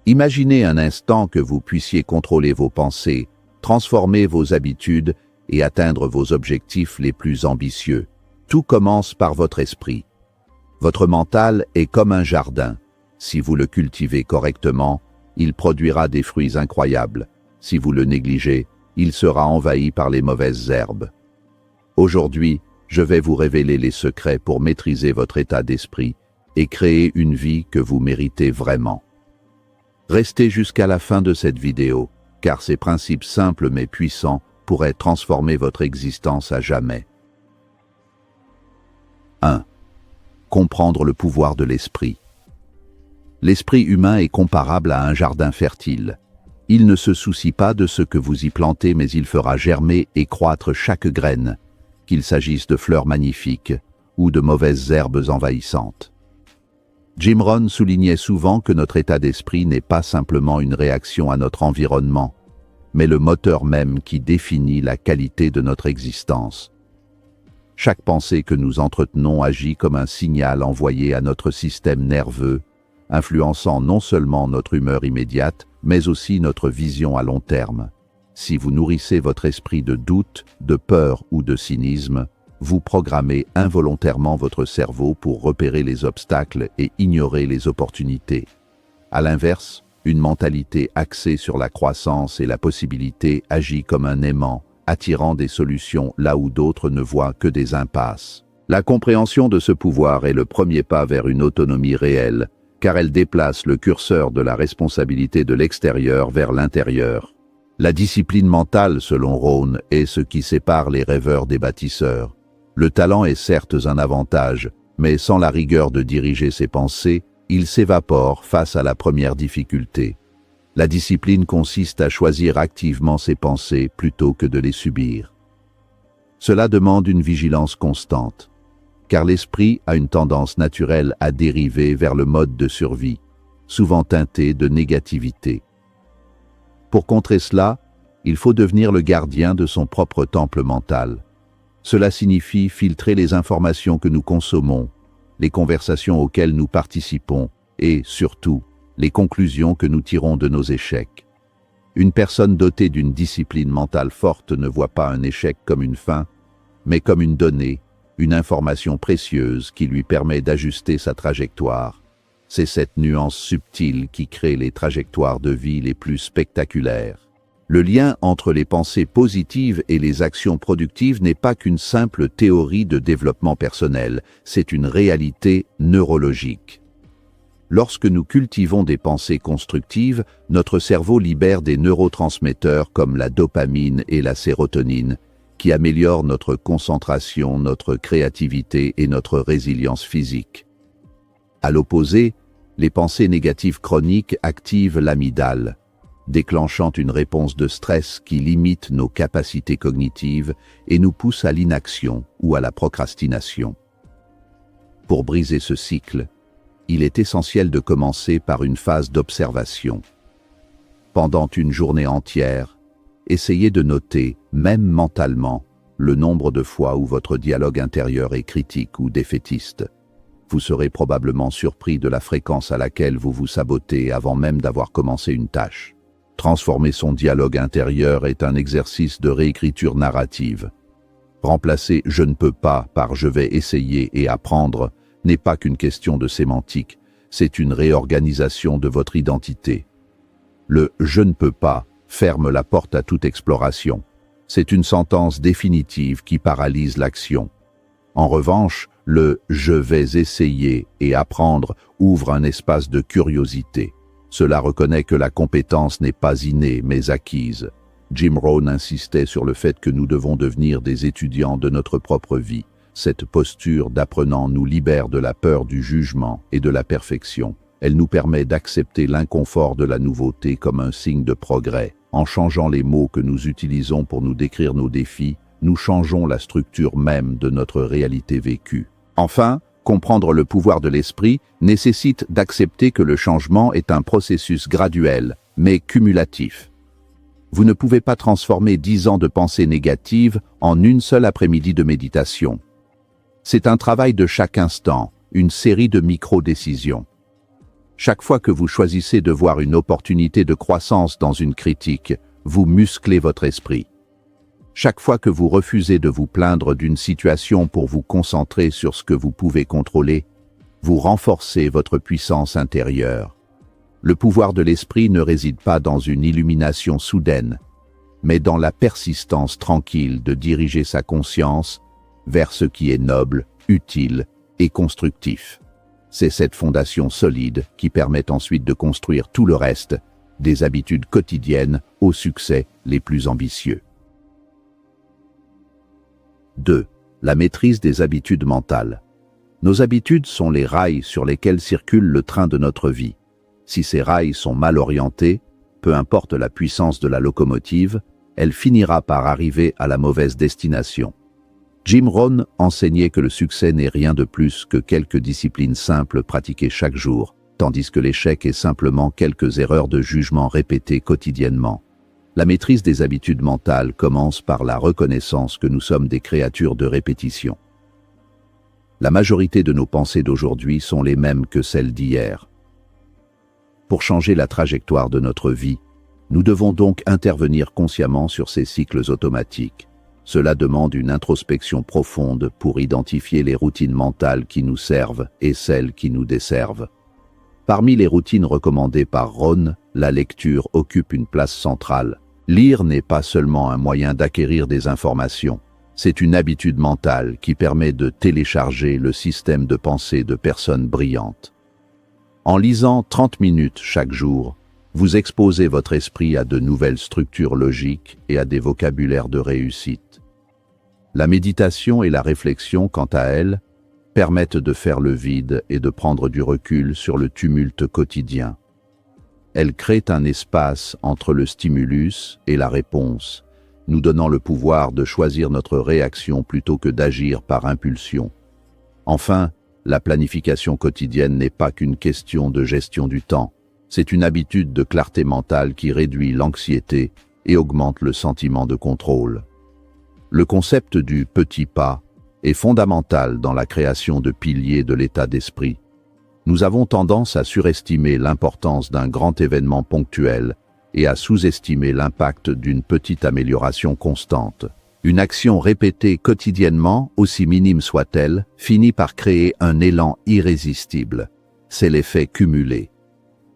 Imaginez un instant que vous puissiez contrôler vos pensées, transformer vos habitudes et atteindre vos objectifs les plus ambitieux. Tout commence par votre esprit. Votre mental est comme un jardin. Si vous le cultivez correctement, il produira des fruits incroyables. Si vous le négligez, il sera envahi par les mauvaises herbes. Aujourd'hui, je vais vous révéler les secrets pour maîtriser votre état d'esprit et créer une vie que vous méritez vraiment. Restez jusqu'à la fin de cette vidéo, car ces principes simples mais puissants pourraient transformer votre existence à jamais. 1. Comprendre le pouvoir de l'esprit. L'esprit humain est comparable à un jardin fertile. Il ne se soucie pas de ce que vous y plantez, mais il fera germer et croître chaque graine, qu'il s'agisse de fleurs magnifiques ou de mauvaises herbes envahissantes. Jim Rohn soulignait souvent que notre état d'esprit n'est pas simplement une réaction à notre environnement, mais le moteur même qui définit la qualité de notre existence. Chaque pensée que nous entretenons agit comme un signal envoyé à notre système nerveux, influençant non seulement notre humeur immédiate, mais aussi notre vision à long terme. Si vous nourrissez votre esprit de doute, de peur ou de cynisme, vous programmez involontairement votre cerveau pour repérer les obstacles et ignorer les opportunités. À l'inverse, une mentalité axée sur la croissance et la possibilité agit comme un aimant, attirant des solutions là où d'autres ne voient que des impasses. La compréhension de ce pouvoir est le premier pas vers une autonomie réelle, car elle déplace le curseur de la responsabilité de l'extérieur vers l'intérieur. La discipline mentale, selon Rohn, est ce qui sépare les rêveurs des bâtisseurs. Le talent est certes un avantage, mais sans la rigueur de diriger ses pensées, il s'évapore face à la première difficulté. La discipline consiste à choisir activement ses pensées plutôt que de les subir. Cela demande une vigilance constante, car l'esprit a une tendance naturelle à dériver vers le mode de survie, souvent teinté de négativité. Pour contrer cela, il faut devenir le gardien de son propre temple mental. Cela signifie filtrer les informations que nous consommons, les conversations auxquelles nous participons et, surtout, les conclusions que nous tirons de nos échecs. Une personne dotée d'une discipline mentale forte ne voit pas un échec comme une fin, mais comme une donnée, une information précieuse qui lui permet d'ajuster sa trajectoire. C'est cette nuance subtile qui crée les trajectoires de vie les plus spectaculaires. Le lien entre les pensées positives et les actions productives n'est pas qu'une simple théorie de développement personnel, c'est une réalité neurologique. Lorsque nous cultivons des pensées constructives, notre cerveau libère des neurotransmetteurs comme la dopamine et la sérotonine, qui améliorent notre concentration, notre créativité et notre résilience physique. À l'opposé, les pensées négatives chroniques activent l'amygdale, déclenchant une réponse de stress qui limite nos capacités cognitives et nous pousse à l'inaction ou à la procrastination. Pour briser ce cycle, il est essentiel de commencer par une phase d'observation. Pendant une journée entière, essayez de noter, même mentalement, le nombre de fois où votre dialogue intérieur est critique ou défaitiste. Vous serez probablement surpris de la fréquence à laquelle vous vous sabotez avant même d'avoir commencé une tâche. Transformer son dialogue intérieur est un exercice de réécriture narrative. Remplacer « je ne peux pas » par « je vais essayer et apprendre » n'est pas qu'une question de sémantique, c'est une réorganisation de votre identité. Le « je ne peux pas » ferme la porte à toute exploration. C'est une sentence définitive qui paralyse l'action. En revanche, le « je vais essayer et apprendre » ouvre un espace de curiosité. Cela reconnaît que la compétence n'est pas innée mais acquise. Jim Rohn insistait sur le fait que nous devons devenir des étudiants de notre propre vie. Cette posture d'apprenant nous libère de la peur du jugement et de la perfection. Elle nous permet d'accepter l'inconfort de la nouveauté comme un signe de progrès. En changeant les mots que nous utilisons pour nous décrire nos défis, nous changeons la structure même de notre réalité vécue. Enfin, comprendre le pouvoir de l'esprit nécessite d'accepter que le changement est un processus graduel, mais cumulatif. Vous ne pouvez pas transformer 10 ans de pensées négatives en une seule après-midi de méditation. C'est un travail de chaque instant, une série de micro-décisions. Chaque fois que vous choisissez de voir une opportunité de croissance dans une critique, vous musclez votre esprit. Chaque fois que vous refusez de vous plaindre d'une situation pour vous concentrer sur ce que vous pouvez contrôler, vous renforcez votre puissance intérieure. Le pouvoir de l'esprit ne réside pas dans une illumination soudaine, mais dans la persistance tranquille de diriger sa conscience vers ce qui est noble, utile et constructif. C'est cette fondation solide qui permet ensuite de construire tout le reste, des habitudes quotidiennes aux succès les plus ambitieux. 2. La maîtrise des habitudes mentales. Nos habitudes sont les rails sur lesquels circule le train de notre vie. Si ces rails sont mal orientés, peu importe la puissance de la locomotive, elle finira par arriver à la mauvaise destination. Jim Rohn enseignait que le succès n'est rien de plus que quelques disciplines simples pratiquées chaque jour, tandis que l'échec est simplement quelques erreurs de jugement répétées quotidiennement. La maîtrise des habitudes mentales commence par la reconnaissance que nous sommes des créatures de répétition. La majorité de nos pensées d'aujourd'hui sont les mêmes que celles d'hier. Pour changer la trajectoire de notre vie, nous devons donc intervenir consciemment sur ces cycles automatiques. Cela demande une introspection profonde pour identifier les routines mentales qui nous servent et celles qui nous desservent. Parmi les routines recommandées par Rohn, la lecture occupe une place centrale. Lire n'est pas seulement un moyen d'acquérir des informations, c'est une habitude mentale qui permet de télécharger le système de pensée de personnes brillantes. En lisant 30 minutes chaque jour, vous exposez votre esprit à de nouvelles structures logiques et à des vocabulaires de réussite. La méditation et la réflexion, quant à elles, permettent de faire le vide et de prendre du recul sur le tumulte quotidien. Elles créent un espace entre le stimulus et la réponse, nous donnant le pouvoir de choisir notre réaction plutôt que d'agir par impulsion. Enfin, la planification quotidienne n'est pas qu'une question de gestion du temps. C'est une habitude de clarté mentale qui réduit l'anxiété et augmente le sentiment de contrôle. Le concept du petit pas est fondamental dans la création de piliers de l'état d'esprit. Nous avons tendance à surestimer l'importance d'un grand événement ponctuel et à sous-estimer l'impact d'une petite amélioration constante. Une action répétée quotidiennement, aussi minime soit-elle, finit par créer un élan irrésistible. C'est l'effet cumulé.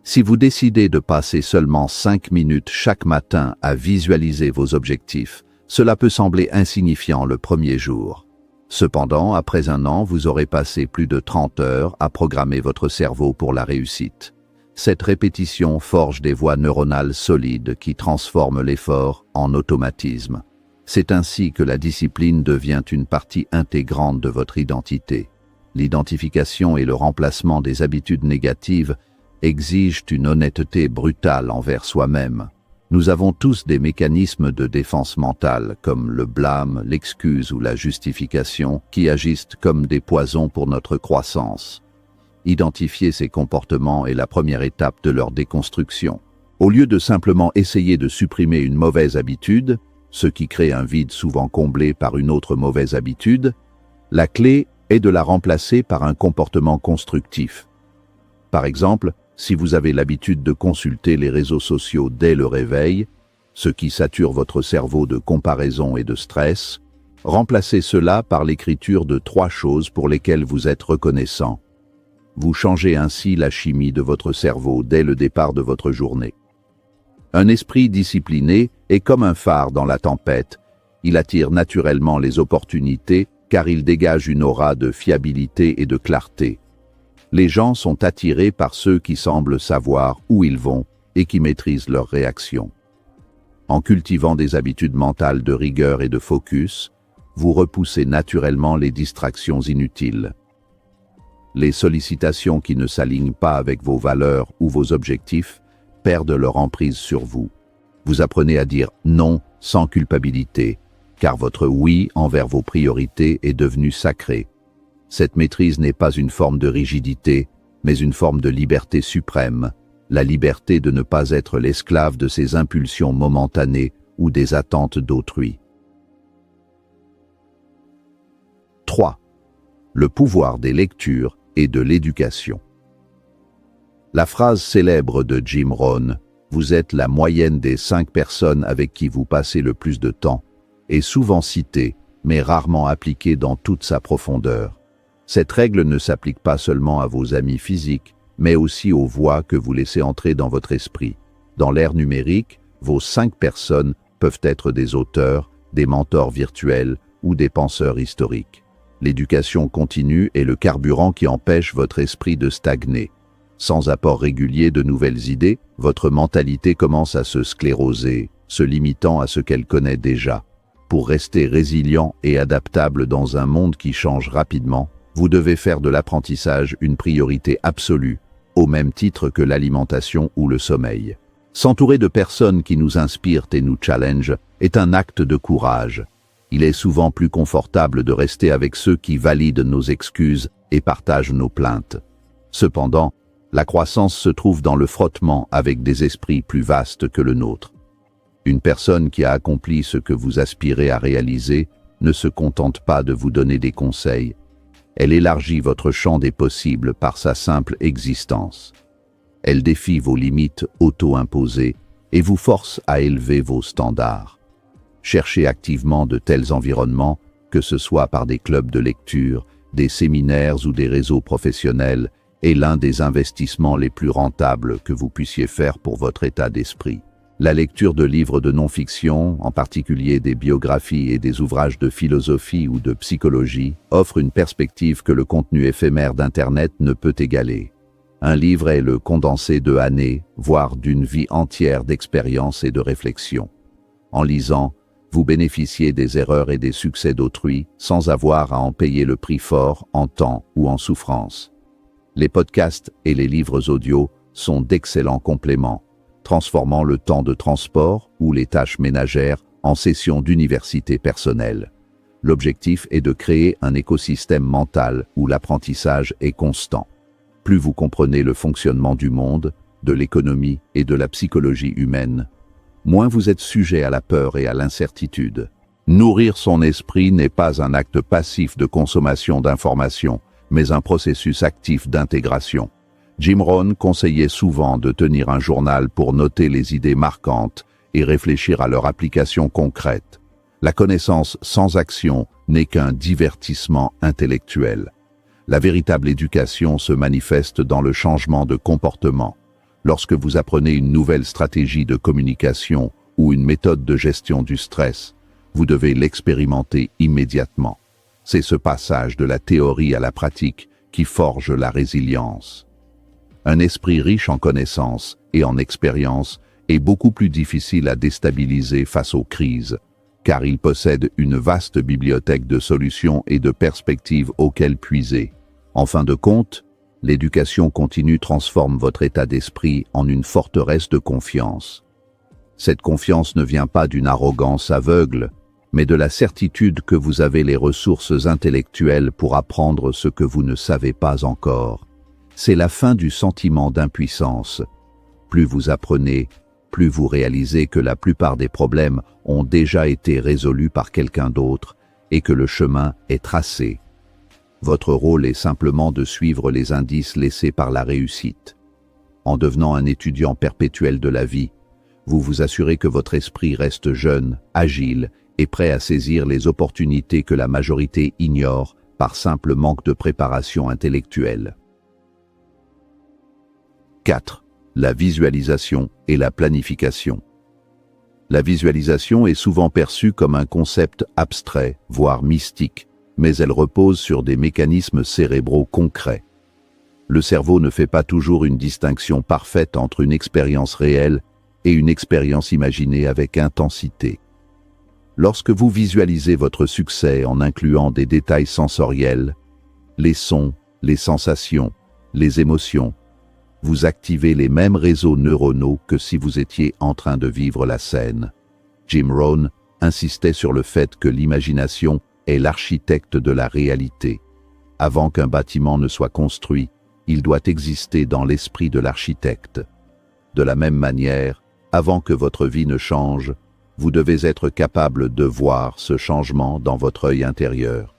Si vous décidez de passer seulement 5 minutes chaque matin à visualiser vos objectifs, cela peut sembler insignifiant le premier jour. Cependant, après un an, vous aurez passé plus de 30 heures à programmer votre cerveau pour la réussite. Cette répétition forge des voies neuronales solides qui transforment l'effort en automatisme. C'est ainsi que la discipline devient une partie intégrante de votre identité. L'identification et le remplacement des habitudes négatives exigent une honnêteté brutale envers soi-même. Nous avons tous des mécanismes de défense mentale, comme le blâme, l'excuse ou la justification, qui agissent comme des poisons pour notre croissance. Identifier ces comportements est la première étape de leur déconstruction. Au lieu de simplement essayer de supprimer une mauvaise habitude, ce qui crée un vide souvent comblé par une autre mauvaise habitude, la clé est de la remplacer par un comportement constructif. Par exemple, si vous avez l'habitude de consulter les réseaux sociaux dès le réveil, ce qui sature votre cerveau de comparaison et de stress, remplacez cela par l'écriture de 3 choses pour lesquelles vous êtes reconnaissant. Vous changez ainsi la chimie de votre cerveau dès le départ de votre journée. Un esprit discipliné est comme un phare dans la tempête. Il attire naturellement les opportunités car il dégage une aura de fiabilité et de clarté. Les gens sont attirés par ceux qui semblent savoir où ils vont et qui maîtrisent leurs réactions. En cultivant des habitudes mentales de rigueur et de focus, vous repoussez naturellement les distractions inutiles. Les sollicitations qui ne s'alignent pas avec vos valeurs ou vos objectifs perdent leur emprise sur vous. Vous apprenez à dire non sans culpabilité, car votre oui envers vos priorités est devenu sacré. Cette maîtrise n'est pas une forme de rigidité, mais une forme de liberté suprême, la liberté de ne pas être l'esclave de ses impulsions momentanées ou des attentes d'autrui. 3. Le pouvoir des lectures et de l'éducation. La phrase célèbre de Jim Rohn, « Vous êtes la moyenne des 5 personnes avec qui vous passez le plus de temps », est souvent citée, mais rarement appliquée dans toute sa profondeur. Cette règle ne s'applique pas seulement à vos amis physiques, mais aussi aux voix que vous laissez entrer dans votre esprit. Dans l'ère numérique, vos 5 personnes peuvent être des auteurs, des mentors virtuels ou des penseurs historiques. L'éducation continue est le carburant qui empêche votre esprit de stagner. Sans apport régulier de nouvelles idées, votre mentalité commence à se scléroser, se limitant à ce qu'elle connaît déjà. Pour rester résilient et adaptable dans un monde qui change rapidement, vous devez faire de l'apprentissage une priorité absolue, au même titre que l'alimentation ou le sommeil. S'entourer de personnes qui nous inspirent et nous challengent est un acte de courage. Il est souvent plus confortable de rester avec ceux qui valident nos excuses et partagent nos plaintes. Cependant, la croissance se trouve dans le frottement avec des esprits plus vastes que le nôtre. Une personne qui a accompli ce que vous aspirez à réaliser ne se contente pas de vous donner des conseils. Elle élargit votre champ des possibles par sa simple existence. Elle défie vos limites auto-imposées et vous force à élever vos standards. Cherchez activement de tels environnements, que ce soit par des clubs de lecture, des séminaires ou des réseaux professionnels, est l'un des investissements les plus rentables que vous puissiez faire pour votre état d'esprit. La lecture de livres de non-fiction, en particulier des biographies et des ouvrages de philosophie ou de psychologie, offre une perspective que le contenu éphémère d'Internet ne peut égaler. Un livre est le condensé de années, voire d'une vie entière d'expérience et de réflexion. En lisant, vous bénéficiez des erreurs et des succès d'autrui sans avoir à en payer le prix fort en temps ou en souffrance. Les podcasts et les livres audio sont d'excellents compléments, transformant le temps de transport ou les tâches ménagères en sessions d'université personnelle. L'objectif est de créer un écosystème mental où l'apprentissage est constant. Plus vous comprenez le fonctionnement du monde, de l'économie et de la psychologie humaine, moins vous êtes sujet à la peur et à l'incertitude. Nourrir son esprit n'est pas un acte passif de consommation d'informations, mais un processus actif d'intégration. Jim Rohn conseillait souvent de tenir un journal pour noter les idées marquantes et réfléchir à leur application concrète. La connaissance sans action n'est qu'un divertissement intellectuel. La véritable éducation se manifeste dans le changement de comportement. Lorsque vous apprenez une nouvelle stratégie de communication ou une méthode de gestion du stress, vous devez l'expérimenter immédiatement. C'est ce passage de la théorie à la pratique qui forge la résilience. Un esprit riche en connaissances et en expérience est beaucoup plus difficile à déstabiliser face aux crises, car il possède une vaste bibliothèque de solutions et de perspectives auxquelles puiser. En fin de compte, l'éducation continue transforme votre état d'esprit en une forteresse de confiance. Cette confiance ne vient pas d'une arrogance aveugle, mais de la certitude que vous avez les ressources intellectuelles pour apprendre ce que vous ne savez pas encore. C'est la fin du sentiment d'impuissance. Plus vous apprenez, plus vous réalisez que la plupart des problèmes ont déjà été résolus par quelqu'un d'autre et que le chemin est tracé. Votre rôle est simplement de suivre les indices laissés par la réussite. En devenant un étudiant perpétuel de la vie, vous vous assurez que votre esprit reste jeune, agile et prêt à saisir les opportunités que la majorité ignore par simple manque de préparation intellectuelle. 4. La visualisation et la planification. La visualisation est souvent perçue comme un concept abstrait, voire mystique, mais elle repose sur des mécanismes cérébraux concrets. Le cerveau ne fait pas toujours une distinction parfaite entre une expérience réelle et une expérience imaginée avec intensité. Lorsque vous visualisez votre succès en incluant des détails sensoriels, les sons, les sensations, les émotions, vous activez les mêmes réseaux neuronaux que si vous étiez en train de vivre la scène. Jim Rohn insistait sur le fait que l'imagination est l'architecte de la réalité. Avant qu'un bâtiment ne soit construit, il doit exister dans l'esprit de l'architecte. De la même manière, avant que votre vie ne change, vous devez être capable de voir ce changement dans votre œil intérieur.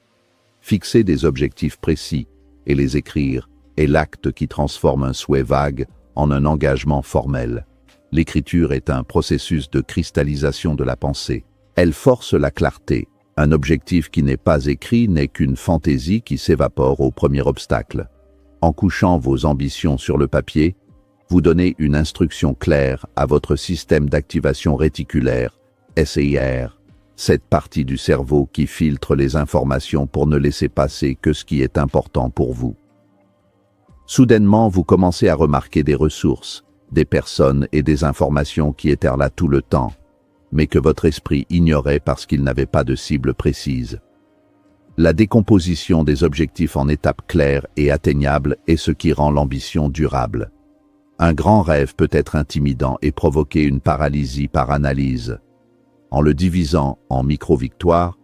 Fixer des objectifs précis et les écrire est l'acte qui transforme un souhait vague en un engagement formel. L'écriture est un processus de cristallisation de la pensée. Elle force la clarté. Un objectif qui n'est pas écrit n'est qu'une fantaisie qui s'évapore au premier obstacle. En couchant vos ambitions sur le papier, vous donnez une instruction claire à votre système d'activation réticulaire, SIR, cette partie du cerveau qui filtre les informations pour ne laisser passer que ce qui est important pour vous. Soudainement, vous commencez à remarquer des ressources, des personnes et des informations qui étaient là tout le temps, mais que votre esprit ignorait parce qu'il n'avait pas de cible précise. La décomposition des objectifs en étapes claires et atteignables est ce qui rend l'ambition durable. Un grand rêve peut être intimidant et provoquer une paralysie par analyse. En le divisant en micro-victoires,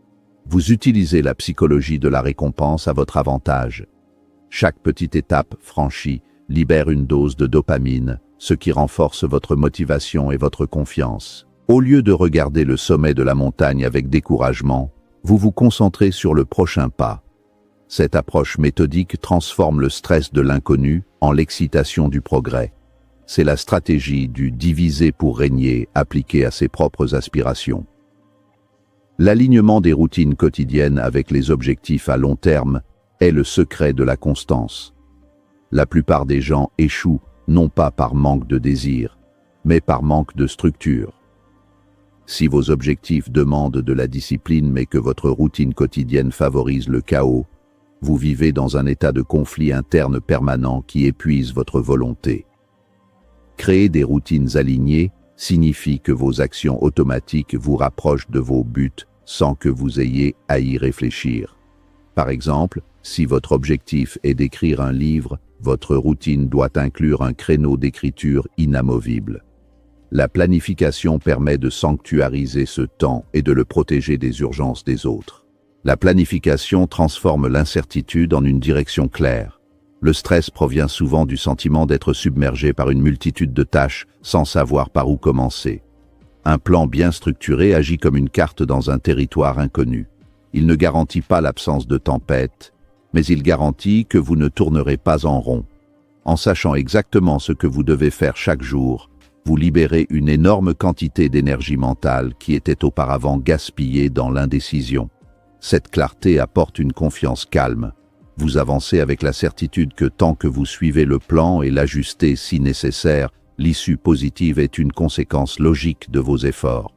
vous utilisez la psychologie de la récompense à votre avantage. Chaque petite étape franchie libère une dose de dopamine, ce qui renforce votre motivation et votre confiance. Au lieu de regarder le sommet de la montagne avec découragement, vous vous concentrez sur le prochain pas. Cette approche méthodique transforme le stress de l'inconnu en l'excitation du progrès. C'est la stratégie du diviser pour régner appliquée à ses propres aspirations. L'alignement des routines quotidiennes avec les objectifs à long terme est le secret de la constance. La plupart des gens échouent non pas par manque de désir, mais par manque de structure. Si vos objectifs demandent de la discipline mais que votre routine quotidienne favorise le chaos, vous vivez dans un état de conflit interne permanent qui épuise votre volonté. Créer des routines alignées signifie que vos actions automatiques vous rapprochent de vos buts sans que vous ayez à y réfléchir. Par exemple, si votre objectif est d'écrire un livre, votre routine doit inclure un créneau d'écriture inamovible. La planification permet de sanctuariser ce temps et de le protéger des urgences des autres. La planification transforme l'incertitude en une direction claire. Le stress provient souvent du sentiment d'être submergé par une multitude de tâches sans savoir par où commencer. Un plan bien structuré agit comme une carte dans un territoire inconnu. Il ne garantit pas l'absence de tempête, mais il garantit que vous ne tournerez pas en rond. En sachant exactement ce que vous devez faire chaque jour, vous libérez une énorme quantité d'énergie mentale qui était auparavant gaspillée dans l'indécision. Cette clarté apporte une confiance calme. Vous avancez avec la certitude que tant que vous suivez le plan et l'ajustez si nécessaire, l'issue positive est une conséquence logique de vos efforts.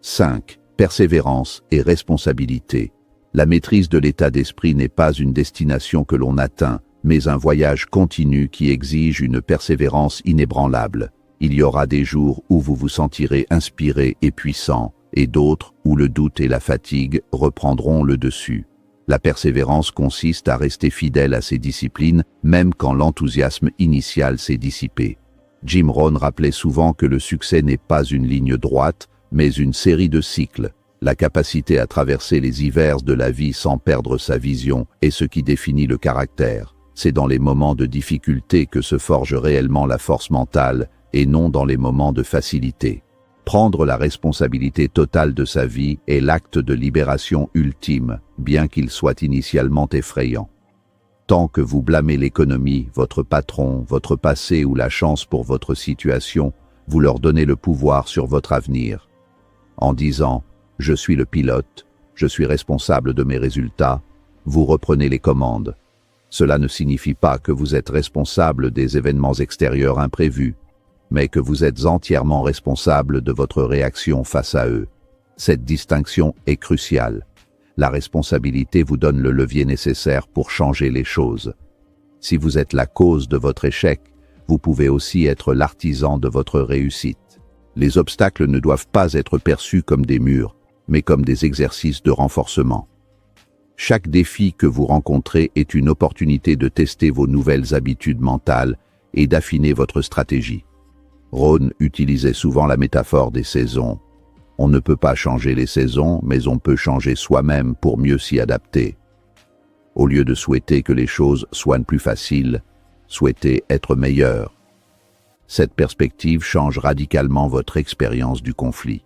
5. Persévérance et responsabilité. La maîtrise de l'état d'esprit n'est pas une destination que l'on atteint, mais un voyage continu qui exige une persévérance inébranlable. Il y aura des jours où vous vous sentirez inspiré et puissant, et d'autres où le doute et la fatigue reprendront le dessus. La persévérance consiste à rester fidèle à ses disciplines, même quand l'enthousiasme initial s'est dissipé. Jim Rohn rappelait souvent que le succès n'est pas une ligne droite, mais une série de cycles. La capacité à traverser les hivers de la vie sans perdre sa vision est ce qui définit le caractère. C'est dans les moments de difficulté que se forge réellement la force mentale et non dans les moments de facilité. Prendre la responsabilité totale de sa vie est l'acte de libération ultime, bien qu'il soit initialement effrayant. Tant que vous blâmez l'économie, votre patron, votre passé ou la chance pour votre situation, vous leur donnez le pouvoir sur votre avenir. En disant « Je suis le pilote, je suis responsable de mes résultats », vous reprenez les commandes. Cela ne signifie pas que vous êtes responsable des événements extérieurs imprévus, mais que vous êtes entièrement responsable de votre réaction face à eux. Cette distinction est cruciale. La responsabilité vous donne le levier nécessaire pour changer les choses. Si vous êtes la cause de votre échec, vous pouvez aussi être l'artisan de votre réussite. Les obstacles ne doivent pas être perçus comme des murs, mais comme des exercices de renforcement. Chaque défi que vous rencontrez est une opportunité de tester vos nouvelles habitudes mentales et d'affiner votre stratégie. Rohn utilisait souvent la métaphore des saisons. On ne peut pas changer les saisons, mais on peut changer soi-même pour mieux s'y adapter. Au lieu de souhaiter que les choses soient plus faciles, souhaitez être meilleur. Cette perspective change radicalement votre expérience du conflit.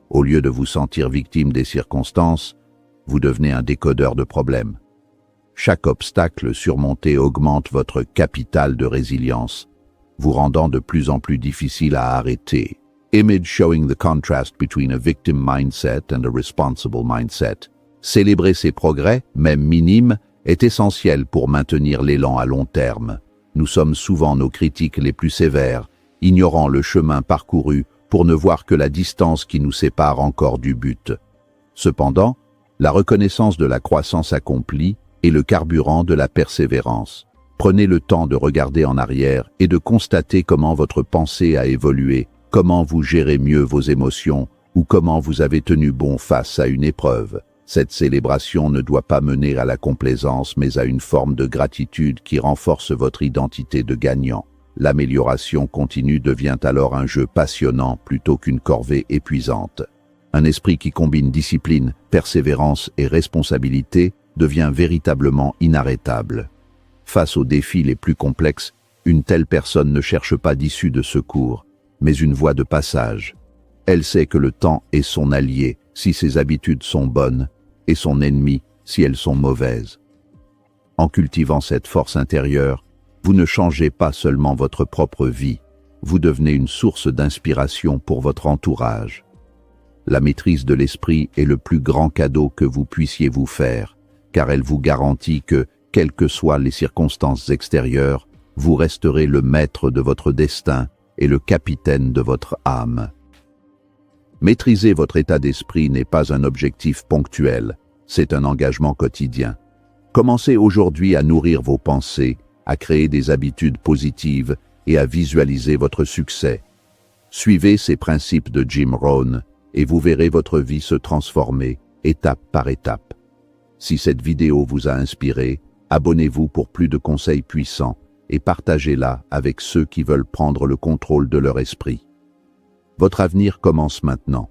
Au lieu de vous sentir victime des circonstances, vous devenez un décodeur de problèmes. Chaque obstacle surmonté augmente votre capital de résilience, vous rendant de plus en plus difficile à arrêter. Image showing the contrast between a victim mindset and a responsible mindset. Célébrer ces progrès, même minimes, est essentiel pour maintenir l'élan à long terme. Nous sommes souvent nos critiques les plus sévères, ignorant le chemin parcouru pour ne voir que la distance qui nous sépare encore du but. Cependant, la reconnaissance de la croissance accomplie est le carburant de la persévérance. Prenez le temps de regarder en arrière et de constater comment votre pensée a évolué, comment vous gérez mieux vos émotions ou comment vous avez tenu bon face à une épreuve. Cette célébration ne doit pas mener à la complaisance mais à une forme de gratitude qui renforce votre identité de gagnant. L'amélioration continue devient alors un jeu passionnant plutôt qu'une corvée épuisante. Un esprit qui combine discipline, persévérance et responsabilité devient véritablement inarrêtable. Face aux défis les plus complexes, une telle personne ne cherche pas d'issue de secours, mais une voie de passage. Elle sait que le temps est son allié si ses habitudes sont bonnes et son ennemi si elles sont mauvaises. En cultivant cette force intérieure, vous ne changez pas seulement votre propre vie, vous devenez une source d'inspiration pour votre entourage. La maîtrise de l'esprit est le plus grand cadeau que vous puissiez vous faire, car elle vous garantit que, quelles que soient les circonstances extérieures, vous resterez le maître de votre destin et le capitaine de votre âme. Maîtriser votre état d'esprit n'est pas un objectif ponctuel, c'est un engagement quotidien. Commencez aujourd'hui à nourrir vos pensées, à créer des habitudes positives et à visualiser votre succès. Suivez ces principes de Jim Rohn et vous verrez votre vie se transformer étape par étape. Si cette vidéo vous a inspiré, abonnez-vous pour plus de conseils puissants et partagez-la avec ceux qui veulent prendre le contrôle de leur esprit. Votre avenir commence maintenant.